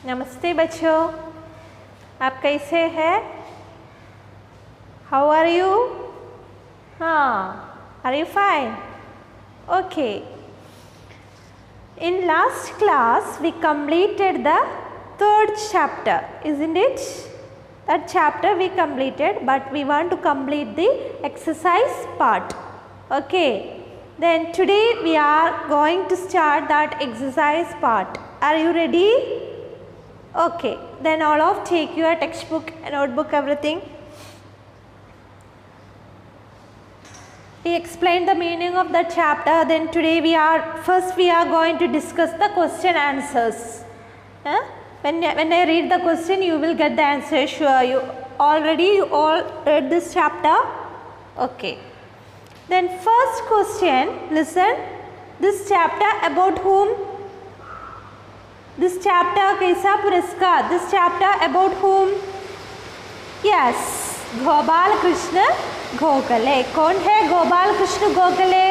नमस्ते बच्चों, आप कैसे हैं? How are you? हाँ, are you fine? Okay. In last class we completed the third chapter, isn't it? That chapter we completed, but we want to complete the exercise part. Okay. Then today we are going to start that exercise part. Are you ready? Okay. Then all of take your textbook, notebook, everything. We explained the meaning of the chapter. Then today we are going to discuss the question answers. When I read the question, you will get the answer. Sure, you all read this chapter. Okay. Then first question, listen. This chapter about whom? This chapter कैसा पुरस्कार? This chapter about whom? Yes, Gopal Krishna Gokhale. कौन है गोपाल कृष्ण गोखले?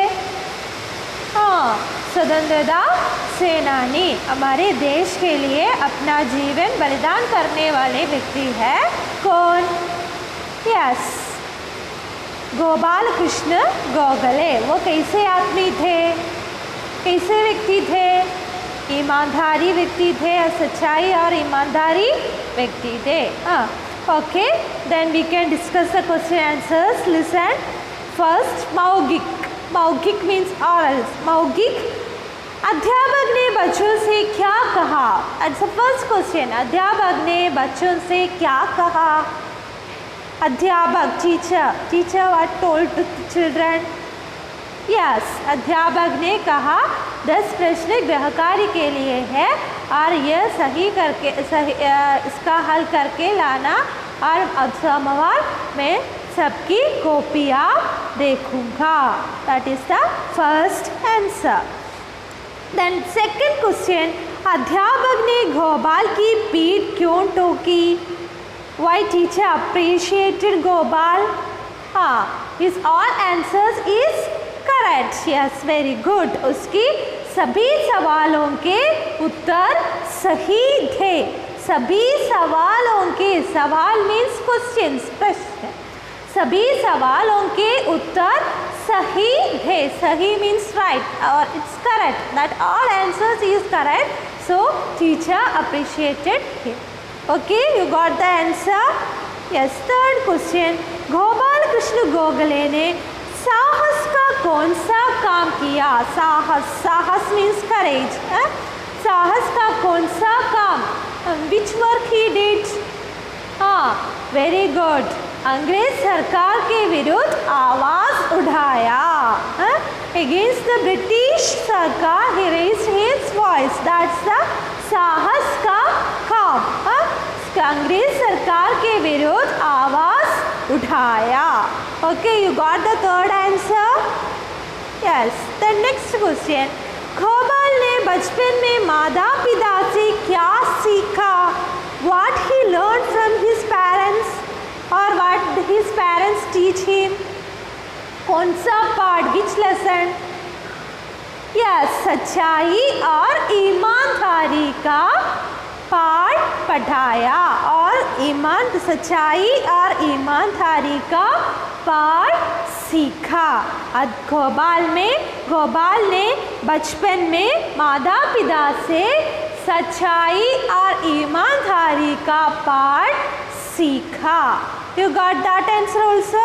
हाँ, स्वतंत्रता सेनानी, हमारे देश के लिए अपना जीवन बलिदान करने वाले व्यक्ति है. कौन? यस, गोपाल कृष्ण गोखले. वो कैसे आदमी थे? कैसे व्यक्ति थे? ईमानदारी व्यक्ति थे, सच्चाई और ईमानदारी व्यक्ति थे. Okay, then we can discuss the question answers. Listen. First, मौखिक. मौखिक means orals. मौखिक. अध्यापक ने बच्चों से क्या कहा? That's the first question. अध्यापक ने बच्चों से क्या कहा? अध्यापक, teacher what told to the children? Yes, अध्यापक ने कहा 10 प्रश्न गृहकार्य के लिए है और यह इसका हल करके लाना और सोमवार में सबकी कॉपियाँ देखूंगा. That is the first answer. Then second question, अध्यापक ने गोपाल की पीठ क्यों टोकी? Why teacher appreciated Gopal? His all answers is correct. Yes, very good. उसकी सभी सवालों के उत्तर सही थे. सभी सवालों के, सवाल means questions, प्रश्न. सभी सवालों के उत्तर सही थे. सही means right or it's correct. That all answers is correct. So teacher appreciated him. Okay, you got the answer? Yes. Third question, Gopal Krishna Gokhale ने साहस का कौन सा काम किया? साहस means courage. साहस का कौन सा काम? Which work he did? Very good. अंग्रेज सरकार के विरुद्ध आवाज उठाया. Against the British सरकार he raised his voice. That's the साहस का काम. अंग्रेज सरकार के विरुद्ध आवाज उठाया. Okay, you got the third answer? Yes. The next question, Gopal ने बचपन में माता पिता से क्या सीखा? What he learned from his parents or what his parents teach him? कौन सा पाठ? Which lesson? Yes, सच्चाई और ईमानदारी का पाठ पढ़ाया और सच्चाई और ईमानदारी का पाठ सीखा. गोपाल ने बचपन में माता पिता से सच्चाई और ईमानदारी का पाठ सीखा. You got that answer also?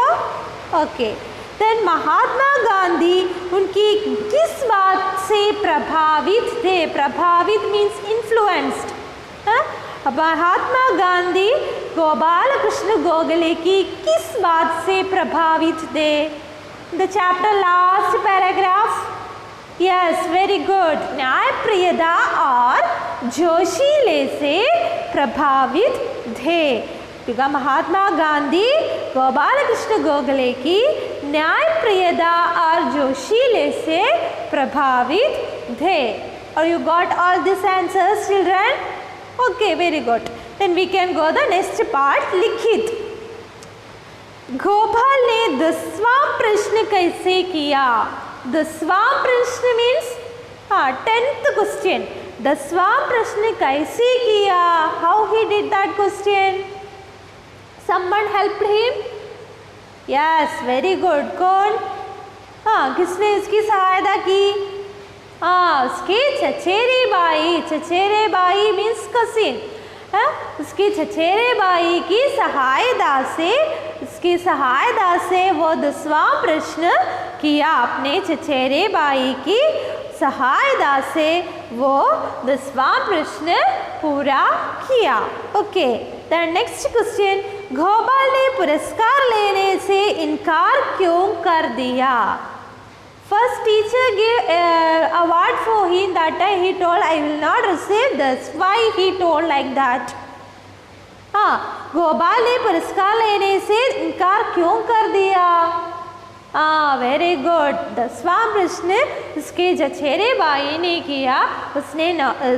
Okay. Then Mahatma Gandhi उनकी किस बात से प्रभावित थे? प्रभावित means influenced. महात्मा गांधी गोपाल कृष्ण गोखले की किस बात से प्रभावित थे? The chapter last paragraph. Yes, very good. न्यायप्रियता और जोशीले से प्रभावित थे. क्योंकि महात्मा गांधी गोपाल कृष्ण गोखले की न्यायप्रियता और जोशीले से प्रभावित थे. और you got all these answers, children? Okay, very good. Then we can go the next part. लिखित. गोपाल ने 10वां प्रश्न कैसे किया? 10वां प्रश्न means 10th question. 10वां प्रश्न कैसे किया? How he did that question? Someone helped him? Yes, very good. कौन? हाँ, किसने इसकी सहायता की? हाँ, उसके चचेरे भाई। चचेरे भाई मीन्स कसिन। उसकी चचेरे भाई की सहायता से वो 10वां प्रश्न किया। अपने चचेरे भाई की सहायता से वो 10वां प्रश्न पूरा किया। Okay, the next question, Gopal ने पुरस्कार लेने से इनकार क्यों कर दिया? First teacher gave award for him. That time he told, I will not receive this. Why he told like that? हाँ, गोपाल ने पुरस्कार लेने से इनकार क्यों कर दिया? हाँ, वेरी गुड। 10वां प्रश्न उसके चचेरे भाई ने किया, उसने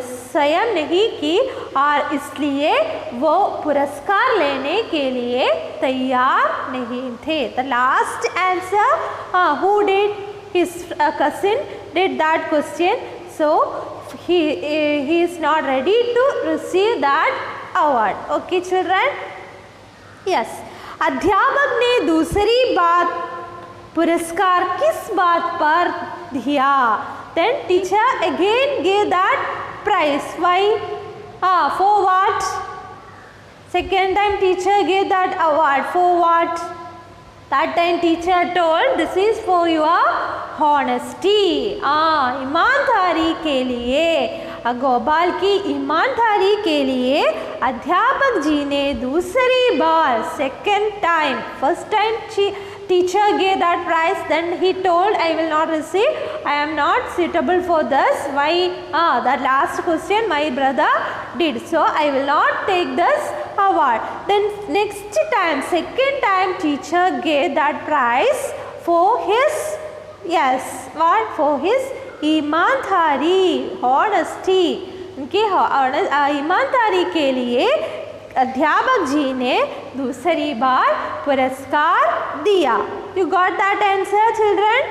स्वयं नहीं की और इसलिए वो पुरस्कार लेने के लिए तैयार नहीं थे। The last answer, who did? His cousin did that question, so he is not ready to receive that award. Okay children? Yes. अध्यापक ने दूसरी बात पुरस्कार किस बात पर दिया? Then teacher again gave that prize. Why? For what? Second time teacher gave that award. For what? That time teacher told, this is for your honesty. ईमानदारी के लिए, गोपाल की ईमानदारी के लिए अध्यापक जी ने दूसरी बार, second time, first time teacher gave that prize, then he told, I will not receive, I am not suitable for this. Why? That last question my brother did, so I will not take this award. Then next time, second time teacher gave that prize for his, yes, what? For his ईमानदारी, honesty, उनकी ईमानदारी के लिए अध्यापक जी ने दूसरी बार पुरस्कार दिया। You got that answer children?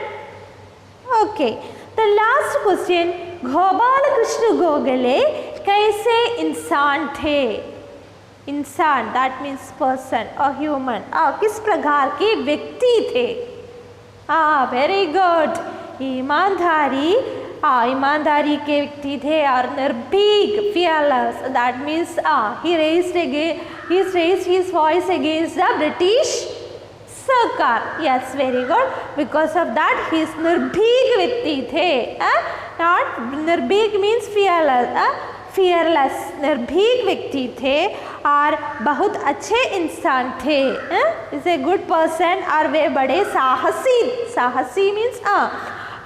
Okay. The last question, Gopal Krishna Gokhale कैसे इंसान थे? इंसान, that means person or human, किस प्रकार के व्यक्ति थे? Very good. ईमानदारी के व्यक्ति थे और निर्भीक, fearless, that means he raised his voice against the British सरकार। Yes, very good. Because of that he is निर्भीक व्यक्ति थे। Not निर्भीक means fearless, निर्भीक व्यक्ति थे और बहुत अच्छे इंसान थे। इज ए गुड पर्सन और वे बड़े साहसी मीन्स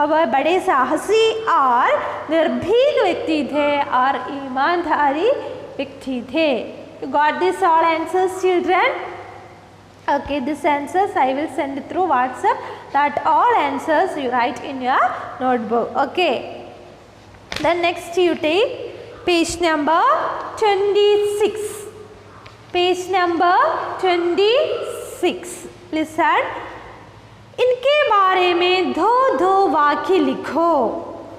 वह बड़े साहसी और निर्भीक व्यक्ति थे और ईमानदारी व्यक्ति थे। You got this all answers children? Okay, this answers I will send it through WhatsApp. That all answers you write in your notebook. Okay. Then next you take page number 26. Page number 26. Listen. इनके बारे में दो वाक्य लिखो.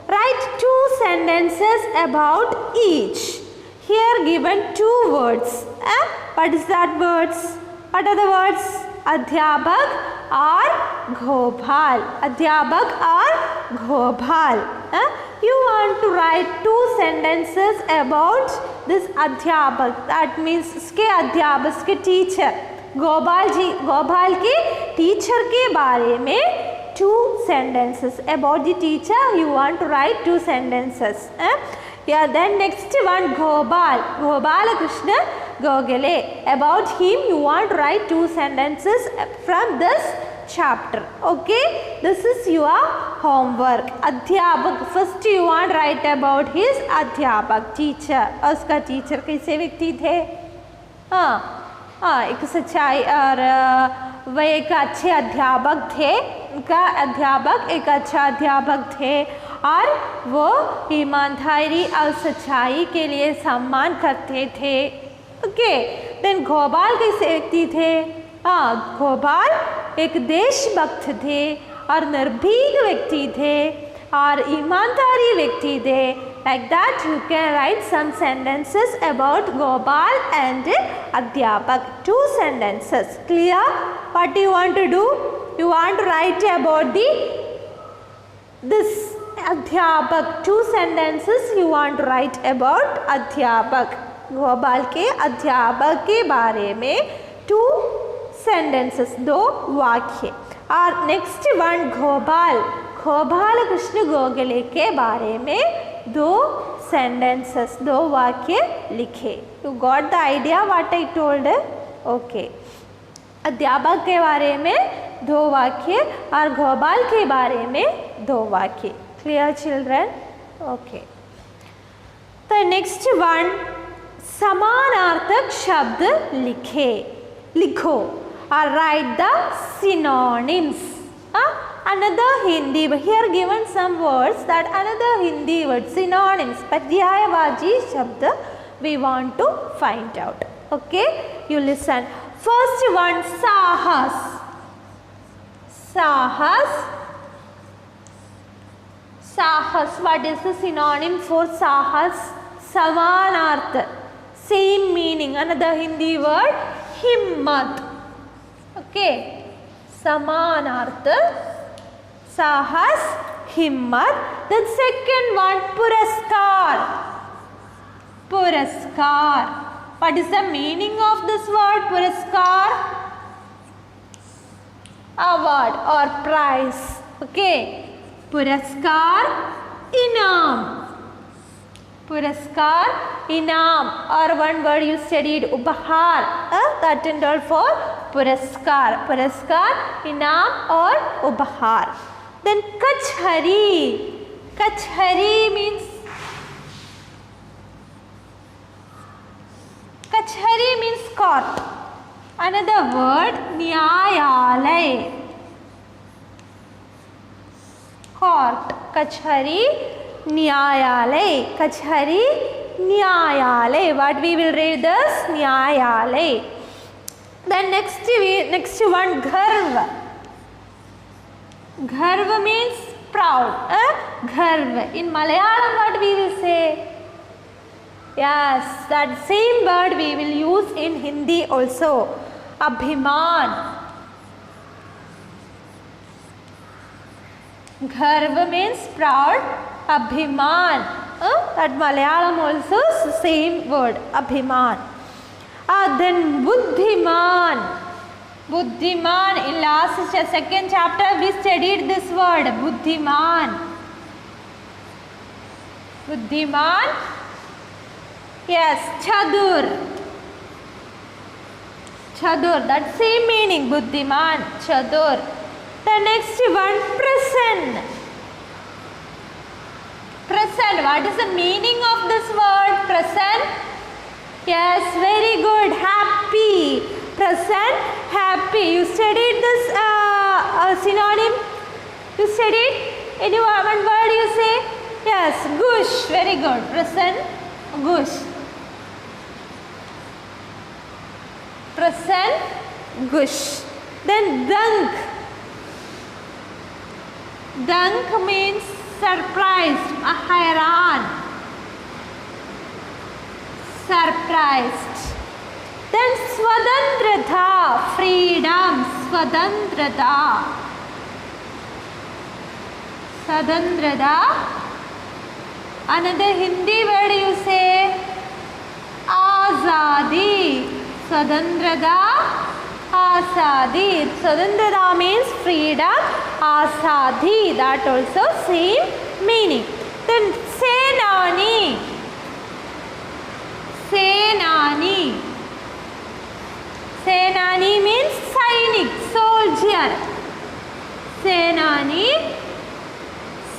Write 2 sentences about each. Here given 2 words. What is that words? What are the words? अध्यापक और गोपाल. अध्यापक और Gopal. You want to write 2 sentences about this अध्यापक. That means इसके अध्यापक, इसके टीचर. गोपाल के टीचर के बारे में 2 sentences. About the teacher you want to write 2 sentences. Yeah, then next one Gopal Krishna Gokhale. About him you want to write 2 sentences from this chapter. Okay, this is your homework. अध्यापक, first you want to write about his अध्यापक, teacher. उसका teacher कैसे व्यक्ति थे? एक सच्चाई और वह एक अच्छे अध्यापक थे. उनका अध्यापक एक अच्छा अध्यापक थे और वो ईमानदारी और सच्चाई के लिए सम्मान करते थे. ओके, देन गोपाल कैसे व्यक्ति थे? गोपाल एक देशभक्त थे और निर्भीक व्यक्ति थे और ईमानदारी व्यक्ति थे. Like that you can write some sentences about Gopal and Adhyapak. 2 sentences. Clear? What do you want to do? You want to write about this Adhyapak. 2 sentences you want to write about Adhyapak. Gopal के अध्यापक के बारे में 2 sentences, 2 वाक्य. और next one Gopal Krishna Gokhale के बारे में 2 sentences, 2 वाक्य लिखे. You got the idea what I told? Okay. अध्यापक के बारे में 2 वाक्य और गोपाल के बारे में 2 वाक्य. Clear children? Okay. The next one समानार्थक शब्द लिखो or write the synonyms. Another Hindi, here given some words that another Hindi word synonyms, पर्यायवाची शब्द we want to find out. Okay, you listen. First one साहस. What is the synonym for साहस? समानार्थ, same meaning. Another Hindi word हिम्मत. Okay, समानार्थ साहस हिम्मत. Then second one पुरस्कार. What is the meaning of this word पुरस्कार? Award or prize. Okay, पुरस्कार इनाम. Or one word you studied उपहार. That and all for पुरस्कार इनाम और उपहार. Then कचहरी means court. Another word न्यायालय. Court, कचहरी न्यायालय. What we will read this? न्यायालय. Then next one Garv means proud. Garv. In Malayalam what we will say? Yes, that same word we will use in Hindi also. Abhiman. Garv means proud. Abhiman. That Malayalam also same word. Abhiman. Then Buddhiman. In last second chapter we studied this word. Buddhiman. Yes, Chadur. That same meaning. Buddhiman, Chadur. The next one, present. What is the meaning of this word? Present. Yes, very good. Happy. Present, happy. You studied this synonym? You studied? Any one word you say? Yes, gush. Very good. Present, gush. Then dunk means surprised, hayran. Surprised. Then swatantrata, freedom. Another Hindi word you say azadi. Swatantrata means freedom. Azadi, that also same meaning. Then senani. Senani means sainik, soldier.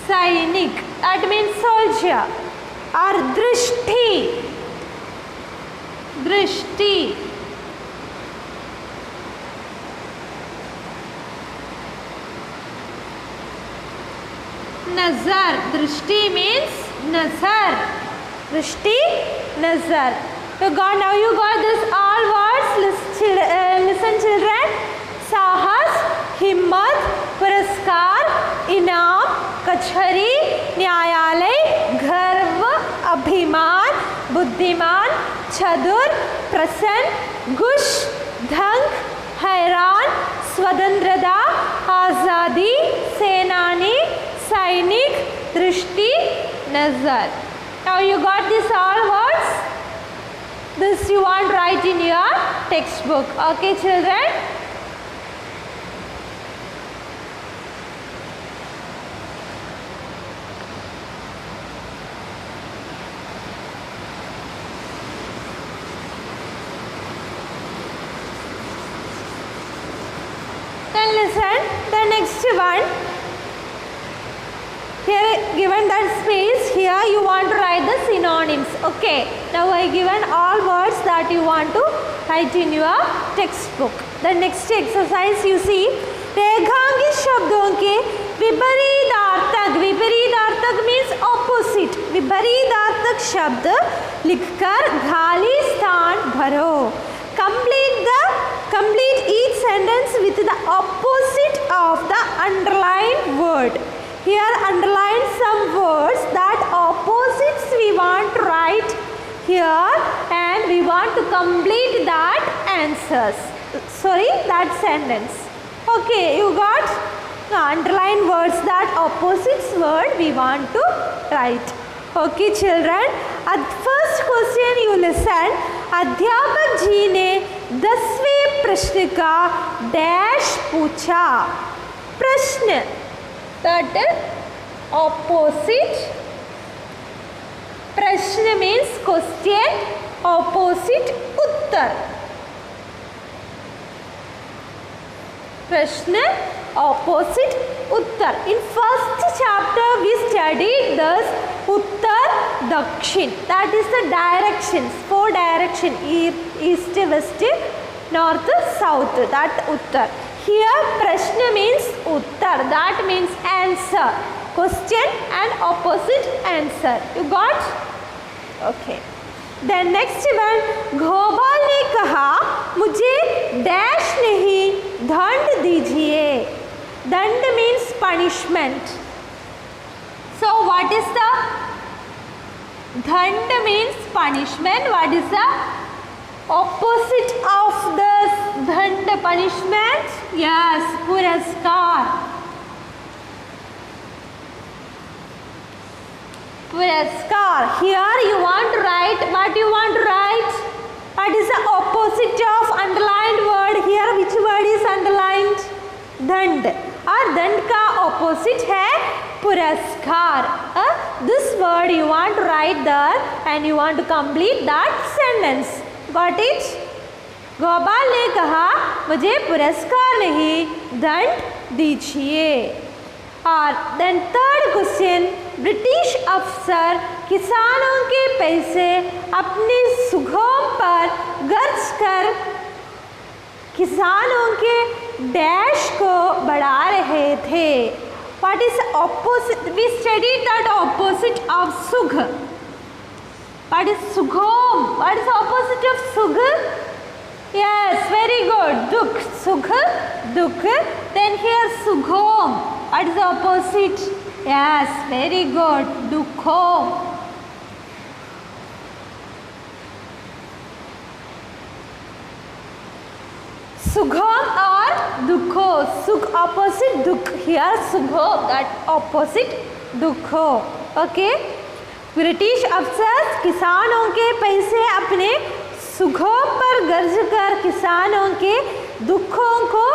Sainik, that means soldier. Or drishti. Nazar. Drishti means nazar. Now you got this all words. Listen children. Sahas, himmat, puraskar, inam, kachhari, nyayalay, garv, चतुर, प्रसन्न, गुश, धंग, हैरान, स्वतंत्रता, आज़ादी, सेनानी, सैनिक, दृष्टि, नजर. Now you got these all words. This you want to write in your textbook. Okay, children. Then listen the next one. Here given that space, here you want to write the synonyms. Okay, now I given all words that you want to write in your textbook. The next exercise you see, रेखांकित शब्दों के विपरीतार्थक. विपरीतार्थक means opposite. विपरीतार्थक शब्द लिखकर खाली स्थान भरो. Complete each sentence with the opposite of the underlined word. Here underline some words that opposites we want to write here, and we want to complete that answers. Sorry, that sentence. Okay, you got the underline words that opposites word we want to write. Okay, children. At first question you listen. अध्यापक जी ने 10वें प्रश्न का dash पूछा. प्रश्न that opposite. प्रश्न means question, opposite उत्तर. प्रश्न opposite Uttar. In first chapter we studied this उत्तर दक्षिण. That is the directions, 4 direction, east, west, north, south. That Uttar. Here prashna means uttar, that means answer, question and opposite answer. You got? Okay. Then next one, Gopal ने कहा मुझे dash नहीं दंड दीजिए. दंड means punishment. So what is the dand means punishment? What is the opposite of this dand, punishment? Yes, puraskar. Puraskar. Here you want to write, what you want to write? What is the opposite of underlined word? Here which word is underlined? Dand. और दंड का opposite है पुरस्कार. This word you want to write there and you want to complete that sentence. Got it? Gopal ने कहा मुझे पुरस्कार नहीं दंड दीजिए. और then third question, ब्रिटिश अफसर किसानों के पैसे अपने सुगम पर खर्च कर किसानों के डैश को बढ़ा रहे थे. What is opposite? We studied that opposite of sugh. What is sughom? What is opposite of sugh? Yes, very good. Dukh. Sugh, dukh. Then here sughom. What is the opposite? Yes, very good. Dukhom. Sughom or dukho. Sugh opposite dukh. Here sugho, that opposite dukho. Okay. British अफसर किसानों के पैसे अपने सुखों पर गर्ज कर किसानों के दुखों को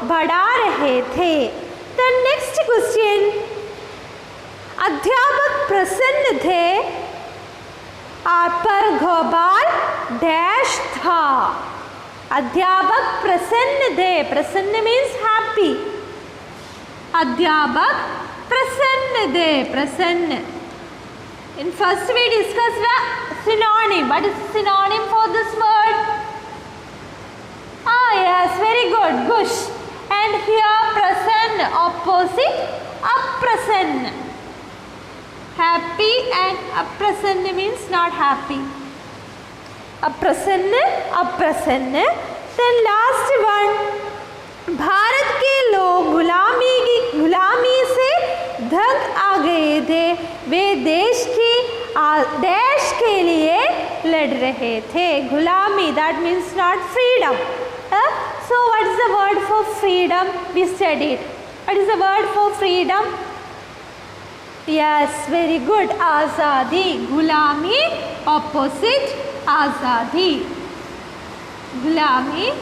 बढ़ा रहे थे. The next question, अध्यापक प्रसन्न थे पर गोपाल डैश था. अध्यापक प्रसन्न थे. प्रसन्न means happy. अध्यापक प्रसन्न थे. प्रसन्न. In first we discussed the synonym. What is synonym for this word? Ah yes, very good. Gush. And here prasanna, opposite aprasanna. Happy and aprasanna means not happy. अप्रसन्न अप्रसन्न. Then last one, भारत के लोग गुलामी से दंग आ गए थे. वे देश के डैश के लिए लड़ रहे थे. गुलामी, that means not freedom. So what is the word for freedom? We studied. What is the word for freedom? Yes, very good. Azadi. Gulami, opposite azadi. Gulami,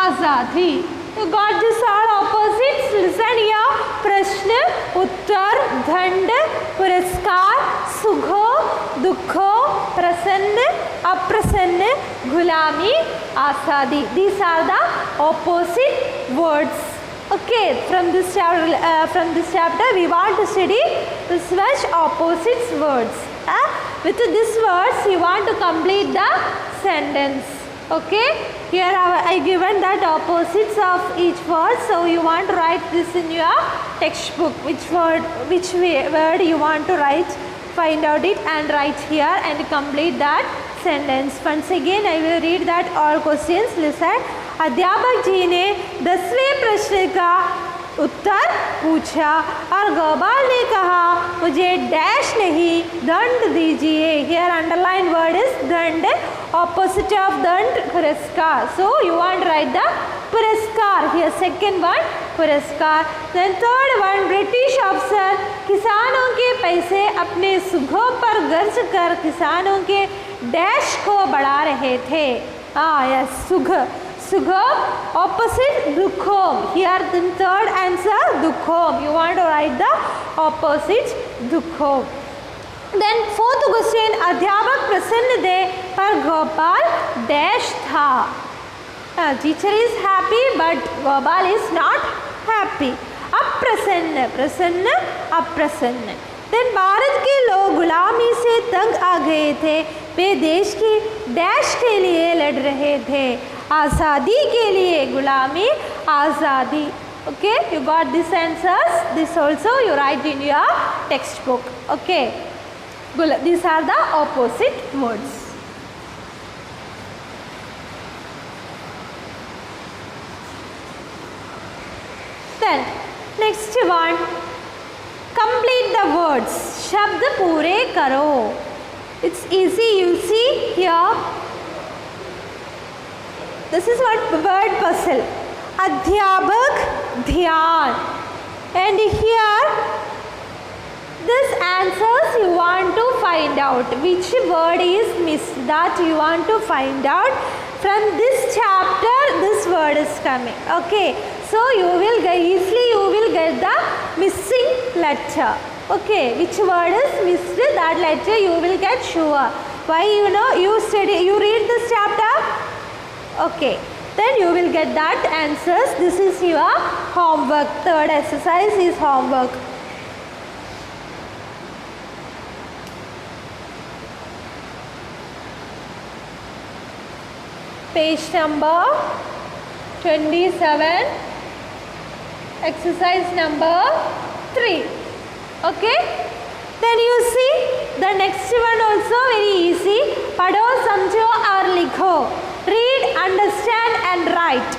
azadi. You got this all opposites. Listen here. Prashna, uttar, dhand, puraskar, sugho, dukho, prasanna, aprasanna, gulami, azadi. These are the opposite words. Okay, from this chapter we want to study this much opposites words. With these words you want to complete the sentence. Okay, here I given that opposites of each word, so you want to write this in your textbook. Which word you want to write, find out it and write here and complete that sentence. Once again I will read that all questions. Listen. अध्यापक जी ने 10वें प्रश्न का उत्तर पूछा और गोपाल ने कहा मुझे डैश नहीं दंड दीजिए. Here underline word is दंड, opposite of दंड पुरस्कार. So you want to write the पुरस्कार. Here second one पुरस्कार. Then third one British officer किसानों के पैसे अपने सुगों पर खर्च कर किसानों के डैश को बढ़ा रहे थे. Yes, सुग. Sugam, opposite dukhom. Here the third answer dukhom. You want to write the opposite dukhom. Then fourth question, अध्यापक प्रसन्न थे पर गोपाल डैश था. Teacher is happy but Gopal is not happy. अप्रसन्न, प्रसन्न, अप्रसन्न. Then भारत के लोग गुलामी से तंग आ गए थे. वे देश की डैश के लिए लड़ रहे थे. आज़ादी के लिए, गुलामी, आज़ादी. Okay, you got these answers. This also you write in your textbook. Okay, these are the opposite words. Then next one, complete the words. शब्द पूरे करो. It's easy. You see here. This is what word puzzle. अध्यापक, ध्यान. And here this answers you want to find out. Which word is missed? That you want to find out. From this chapter this word is coming. Okay. So you will get the missing letter. Okay. Which word is missed? That letter you will get sure. Why? You read this chapter. Okay, then you will get that answers. This is your homework. Third exercise is homework. Page number 27, exercise number 3. Okay, then you see the next one also very easy. पढ़ो, समझो और लिखो. Read, understand and write.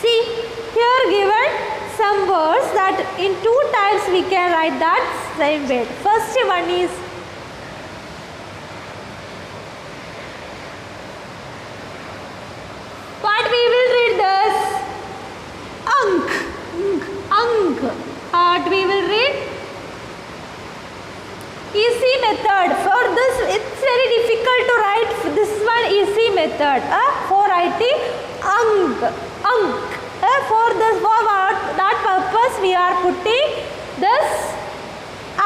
See, here given some words that in 2 types we can write that same word. First one is what we will read this? Ank. Ank. What we will read? Easy method. For this it's very difficult to write this one easy method. For writing Ank. Ank. For that purpose we are putting this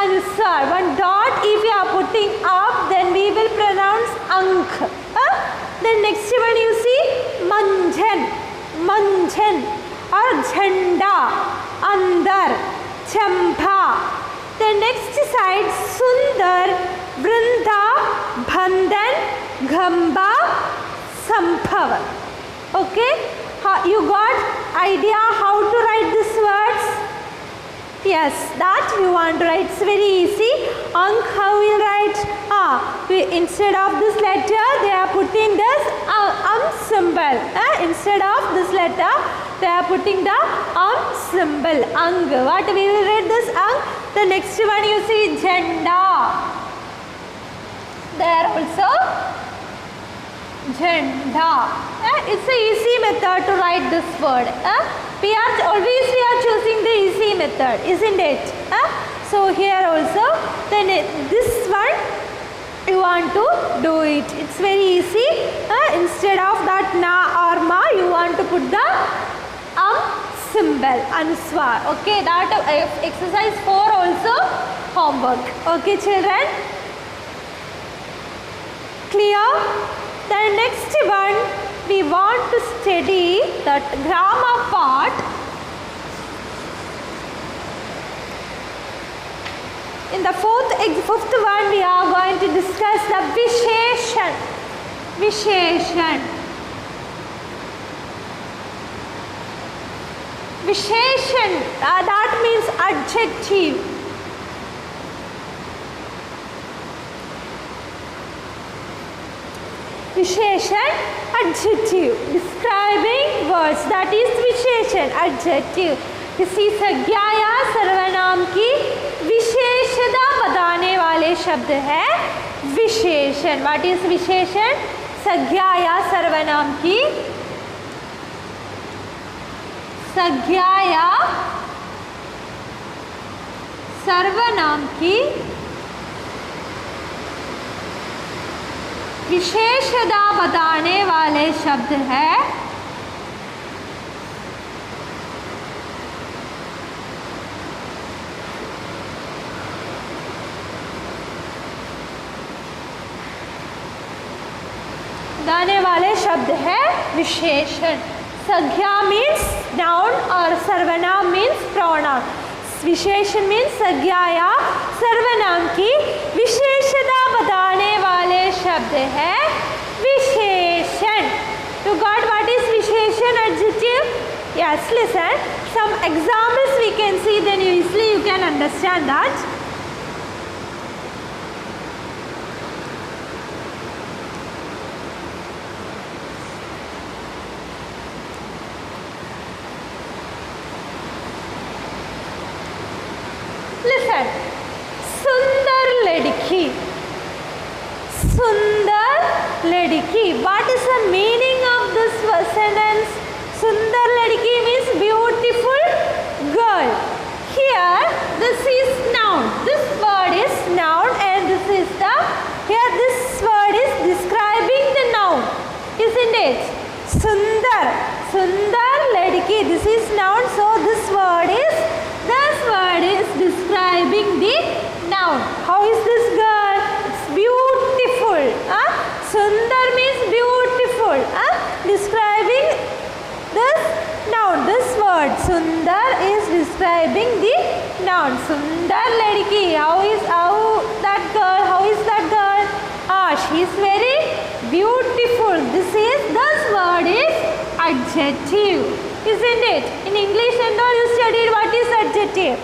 answer. One dot if you are putting up then we will pronounce Ank. Then next one you see Manjan. Manjan. Or Jhanda. Andar. Champa. The next side Sundar, Vrinda, Bhandan, Ghamba, Samphav. Okay, you got idea how to write these words? Yes, that you want to write. It's very easy. Ank, how we will write? Instead of this letter, they are putting this symbol. Instead of this letter, they are putting the symbol, ang. What we will read this ang? The next one you see jhanda. There also jhanda. It's an easy method to write this word. We are choosing the easy method, isn't it? So here also, then this one you want to do it. It's very easy. Instead of that na or ma, you want to put the symbol, anuswar. Okay, that exercise 4 also homework. Okay, children? Clear? The next one, we want to study that grammar part. In the fifth one, we are going to discuss the visheshan. Visheshan. Visheshan, that means adjective. Visheshan, adjective. Describing words, that is visheshan, adjective. किसी संज्ञा या सर्वनाम की विशेषता बताने वाले शब्द है विशेषण. व्हाट इज विशेषण? संज्ञा या सर्वनाम की संज्ञा या सर्वनाम की विशेषता बताने वाले शब्द है बताने वाले शब्द है विशेषण. संज्ञा मीन्स नाउन और सर्वनाम मीन्स प्रोनाउन. विशेषण मीन्स संज्ञा या सर्वनाम की विशेषता बताने वाले शब्द है विशेषण. You got what is विशेषण adjective? Yes, listen. Some examples we can see, then easily you can understand that. Listen. Sundar ladki. Sundar ladki. What is the meaning of this sentence? Sundar ladki means beautiful girl. Here this is noun. This word is noun and this is the, here this word is describing the noun, isn't it? Sundar. Sundar ladki. This is noun, so this word is describing the noun. How is this girl? It's beautiful. Sundar means beautiful. Describing this noun. This word Sundar is describing the noun. Sundar ladki. How is that girl? How is that girl? She is very beautiful. This word is adjective, isn't it? In English and all you studied what is adjective.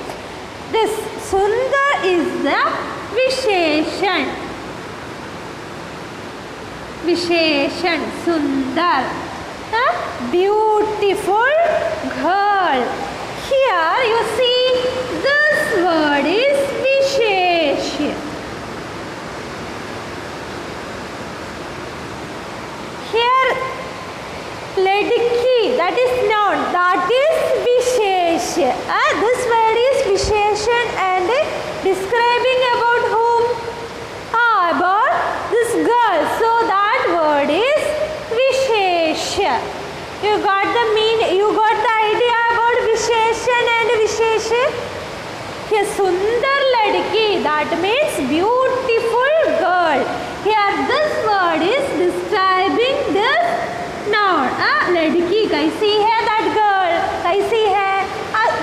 This Sundar is the Visheshan. Visheshan, Sundar. Beautiful girl. Here you see this word is Visheshan. Here ladki, that is noun, that is Visheshan. This word is Visheshan and describing about whom? About this girl. So that word is Visheshan. You got the idea about Visheshan and Visheshan? Here Sundar ladki, that means beautiful girl. Here this word is describing this noun. Ladki, कैसी है that girl? कैसी है?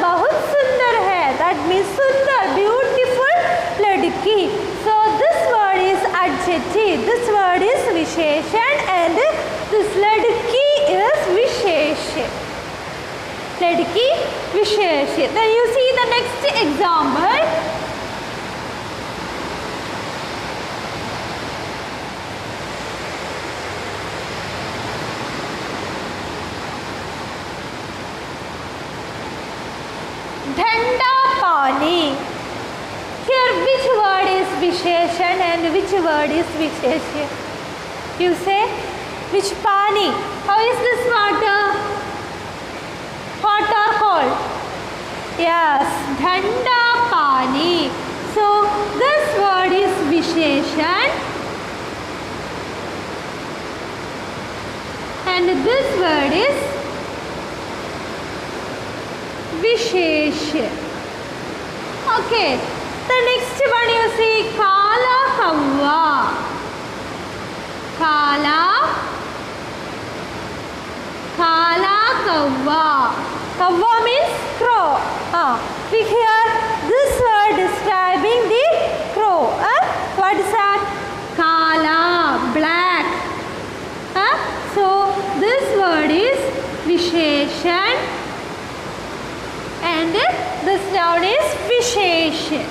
बहुत सुंदर है. That means सुंदर, beautiful ladki. So this word is adjective. This word is Visheshan and this ladki is Visheshan. Ladki, Visheshan. Then you see the next example. Dhanda pani. Here which word is Visheshan and which word is Visheshan? You say which pani? How is this water? Hot or cold? Yes, Dhanda pani. So this word is Visheshan and this word is Visheshan. Okay, the next one you see Kala Kavva. Kala Kavva. Kavva means crow. We hear this word describing the crow. What is that? Kala, black. So this word is Visheshan and this noun is Visheshan.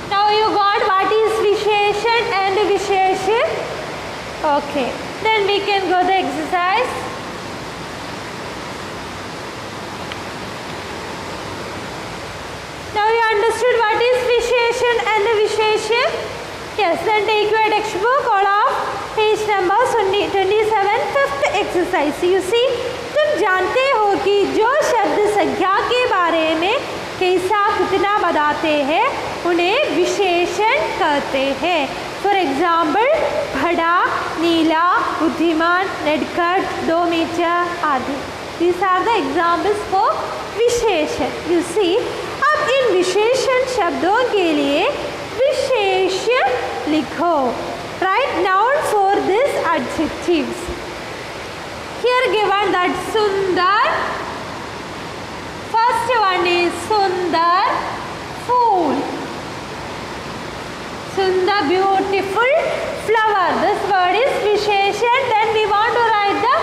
Now you got what is Visheshan and Visheshan? Okay, then we can go the exercise. Now you understood what is Visheshan and Visheshan? Yes, then take your textbook, all of page number 27, fifth exercise. You see, तुम जानते हो कि जो शब्द संज्ञा के बारे में कैसा कितना बताते हैं उन्हें विशेषण कहते हैं. फॉर एग्जाम्पल बड़ा, नीला, बुद्धिमान, नटखट, 2 मीटर आदि. These are the examples for विशेषण. You see, अब इन विशेषण शब्दों के लिए विशेष्य लिखो. Write noun for these adjectives. Here given that Sundar. First one is Sundar, fool. Sundar, beautiful flower. This word is Visheshan. Then we want to write the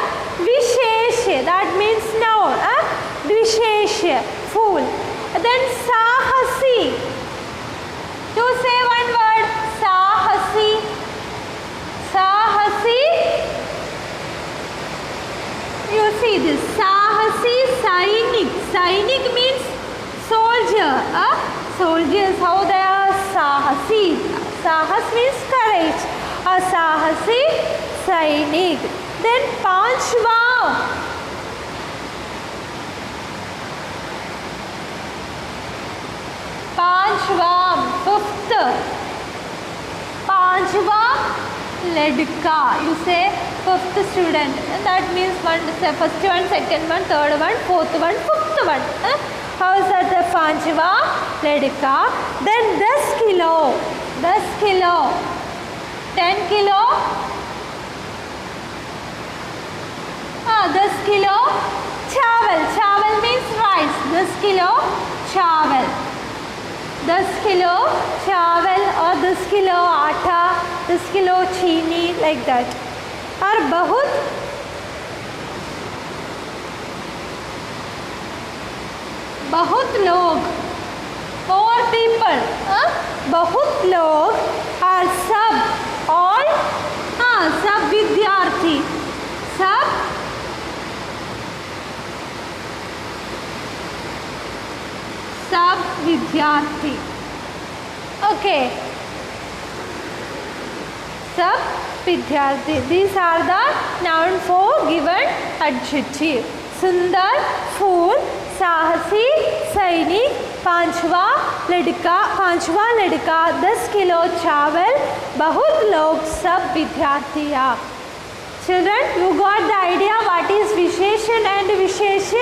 Vishesha. That means noun. Vishesha, fool. Then Sahasi. To say one word, Sahasi. Sahasi. You see this, Sahasi, Sainik. Sainik means soldier. Soldiers, how they are? Sahasi. Sahas means courage. Sahasi, Sainik. Then Panchva. Panchvam, fifth. Panchvam, ladka. You say fifth student. That means first one, second one, third one, fourth one, fifth one. How is that the Panchvam, ladka? Then 10 kilo. 10 kilo. 10 kilo. 10 kilo. Chawal. Chawal means rice. 10 kilo. Chawal. 10 kilo चावल और 10 kilo आटा, 10 kilo चीनी, like that. और बहुत लोग, more people, बहुत लोग और सब, all, सब विद्यार्थी, सब विद्यार्थी. Okay, सब विद्यार्थी. These are the noun for given adjective. सुंदर, फूल, साहसी, सैनिक, पांचवा लड़का, 10 किलो चावल, बहुत लोग, सब विद्यार्थियाँ. Children, you got the idea what is विशेषण and विशेष्य?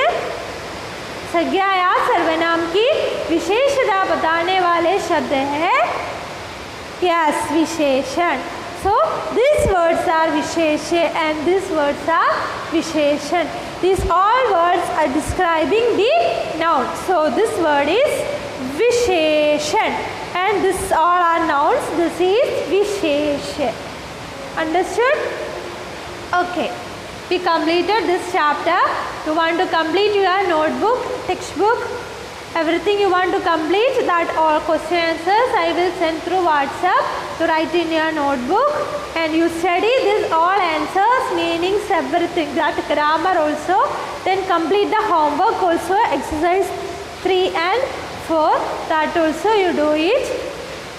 संज्ञा या सर्वनाम की विशेषता बताने वाले शब्द है यस विशेषण. So these words are विशेष्य and these words are विशेषण. These all words are describing the noun. So this word is विशेषण and this all are nouns. This is विशेष्य. Understood? Okay. We completed this chapter. You want to complete your notebook, textbook? everything you want to complete, that all question answers I will send through WhatsApp to write in your notebook, and you study this all answers, meanings, everything, that grammar also. Then complete the homework also, exercise 3 and 4, that also you do it.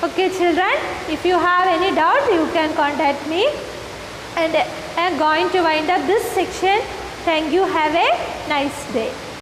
Okay children, if you have any doubt you can contact me, and I am going to wind up this section. Thank you. Have a nice day.